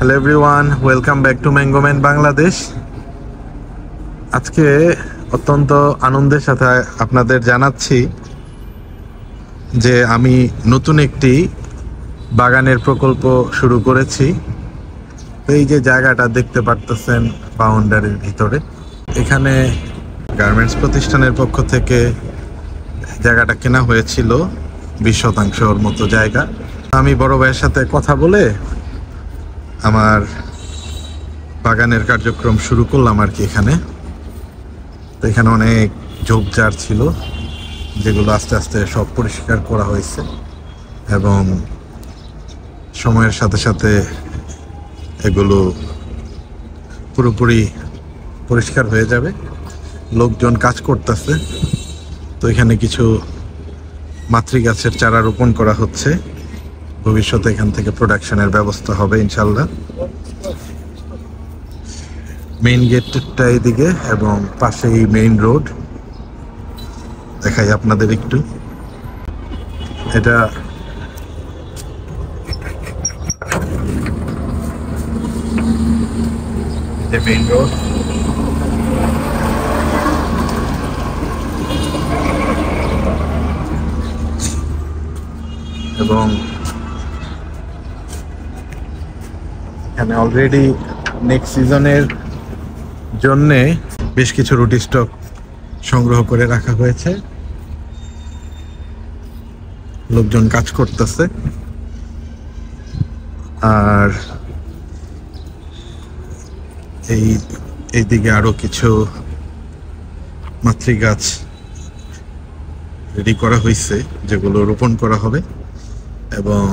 Hello everyone, welcome back to mango man Bangladesh. আজকে অত্যন্ত আনন্দের সাথে আপনাদের জানাচ্ছি যে আমি নতুন একটি বাগানের প্রকল্প শুরু করেছি। এই যে জায়গাটা দেখতে পারতেছেন বাউন্ডারির ভিতরে, এখানে গার্মেন্টস প্রতিষ্ঠানের পক্ষ থেকে জায়গাটা কেনা হয়েছিল 20 শতাংশর মতো জায়গা। আমি বড় ভাইয়ের সাথে কথা বলে আমার বাগানের কার্যক্রম শুরু করলাম আর কি। তো এখানে অনেক ঝোপঝাড় ছিল, যেগুলো আস্তে আস্তে সব পরিষ্কার করা হয়েছে এবং সময়ের সাথে সাথে এগুলো পুরোপুরি পরিষ্কার হয়ে যাবে। লোকজন কাজ করতেছে। তো এখানে কিছু মাতৃগাছের চারা রোপণ করা হচ্ছে। ভবিষ্যতে এখান থেকে প্রোডাকশনের ব্যবস্থা হবে ইনশাল্লাহ। মেইন গেটটা এদিকে এবং পাশেই মেইন রোড। দেখাই আপনাদের একটু। এটা মেইন রোড। এবং এখানে অলরেডি নেক্সট সিজনের জন্যে বেশ কিছু রুটি স্টক সংগ্রহ করে রাখা হয়েছে। লোকজন কাজ করতেছে। আর এইদিকে আরো কিছু মাতৃগাছ রেডি করা হয়েছে, যেগুলো রোপণ করা হবে এবং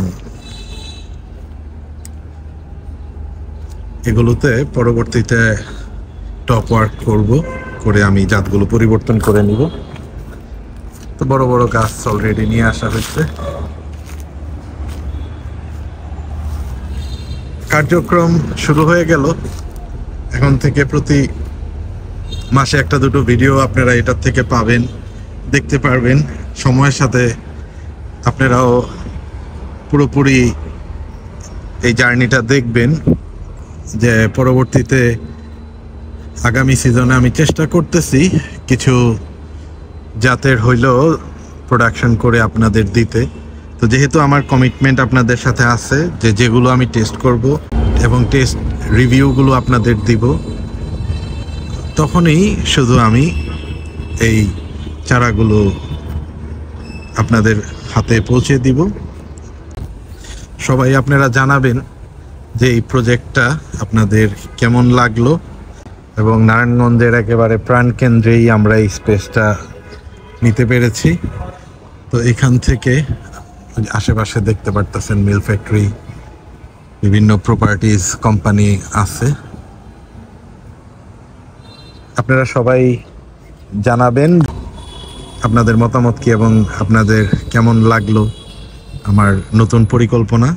এগুলোতে পরবর্তীতে টপ ওয়ার্ক করে আমি জাতগুলো পরিবর্তন করে নিব। তো বড় বড় গাছ অলরেডি নিয়ে আসা হয়েছে। কার্যক্রম শুরু হয়ে গেল। এখন থেকে প্রতি মাসে একটা দুটো ভিডিও আপনারা এটার থেকে পাবেন, দেখতে পারবেন। সময়ের সাথে আপনারাও পুরোপুরি এই জার্নিটা দেখবেন, যে পরবর্তীতে আগামী সিজনে আমি চেষ্টা করতেছি কিছু জাতের হইলেও প্রোডাকশন করে আপনাদের দিতে। তো যেহেতু আমার কমিটমেন্ট আপনাদের সাথে আছে, যেগুলো আমি টেস্ট করব এবং টেস্ট রিভিউগুলো আপনাদের দিব, তখনই শুধু আমি এই চারাগুলো আপনাদের হাতে পৌঁছে দিব। সবাই আপনারা জানাবেন যে এই প্রজেক্টটা আপনাদের কেমন লাগলো এবং নারায়ণগঞ্জের একেবারে প্রাণকেন্দ্রেই আমরা এই স্পেসটা নিতে পেরেছি। তো এখান থেকে আশেপাশে দেখতে পারতেছেন মিল ফ্যাক্টরি, বিভিন্ন প্রপার্টিজ কোম্পানি আছে। আপনারা সবাই জানাবেন আপনাদের মতামত কি এবং আপনাদের কেমন লাগলো আমার নতুন পরিকল্পনা।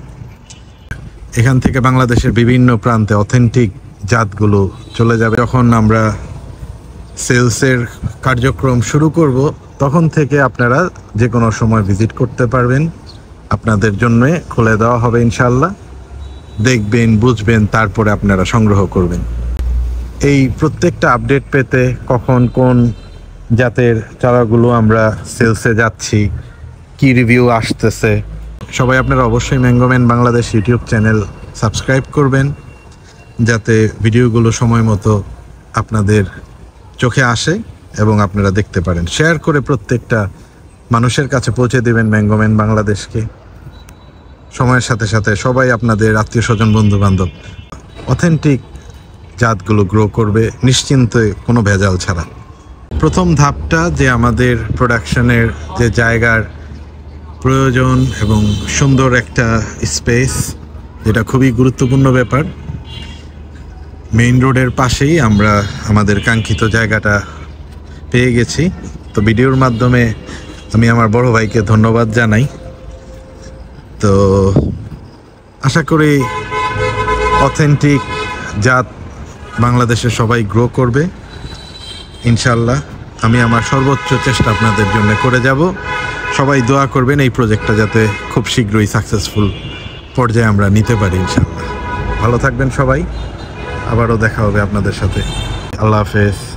এখান থেকে বাংলাদেশের বিভিন্ন প্রান্তে অথেন্টিক জাতগুলো চলে যাবে। যখন আমরা সেলসের কার্যক্রম শুরু করব, তখন থেকে আপনারা যে কোনো সময় ভিজিট করতে পারবেন। আপনাদের জন্য খুলে দেওয়া হবে ইনশাল্লাহ। দেখবেন, বুঝবেন, তারপরে আপনারা সংগ্রহ করবেন। এই প্রত্যেকটা আপডেট পেতে কখন কোন জাতের চারাগুলো আমরা সেলসে যাচ্ছি, কি রিভিউ আসতেছে, সবাই আপনারা অবশ্যই ম্যাঙ্গোম্যান বাংলাদেশ ইউটিউব চ্যানেল সাবস্ক্রাইব করবেন, যাতে ভিডিওগুলো সময় মতো আপনাদের চোখে আসে এবং আপনারা দেখতে পারেন। শেয়ার করে প্রত্যেকটা মানুষের কাছে পৌঁছে দেবেন ম্যাঙ্গোম্যান বাংলাদেশকে। সময়ের সাথে সাথে সবাই আপনাদের আত্মীয় স্বজন, বন্ধু বান্ধব অথেন্টিক জাতগুলো গ্রো করবে নিশ্চিন্তে, কোনো ভেজাল ছাড়া। প্রথম ধাপটা যে আমাদের প্রোডাকশনের যে জায়গার প্রয়োজন এবং সুন্দর একটা স্পেস, যেটা খুবই গুরুত্বপূর্ণ ব্যাপার। মেইন রোডের পাশেই আমরা আমাদের কাঙ্ক্ষিত জায়গাটা পেয়ে গেছি। তো ভিডিওর মাধ্যমে আমি আমার বড় ভাইকে ধন্যবাদ জানাই। তো আশা করি অথেন্টিক জাত বাংলাদেশে সবাই গ্রো করবে ইনশাল্লাহ। আমি আমার সর্বোচ্চ চেষ্টা আপনাদের জন্য করে যাব। সবাই দোয়া করবেন এই প্রজেক্টটা যাতে খুব শীঘ্রই সাকসেসফুল পর্যায়ে আমরা নিতে পারি ইনশাল্লাহ। ভালো থাকবেন সবাই, আবারও দেখা হবে আপনাদের সাথে। আল্লাহ হাফেজ।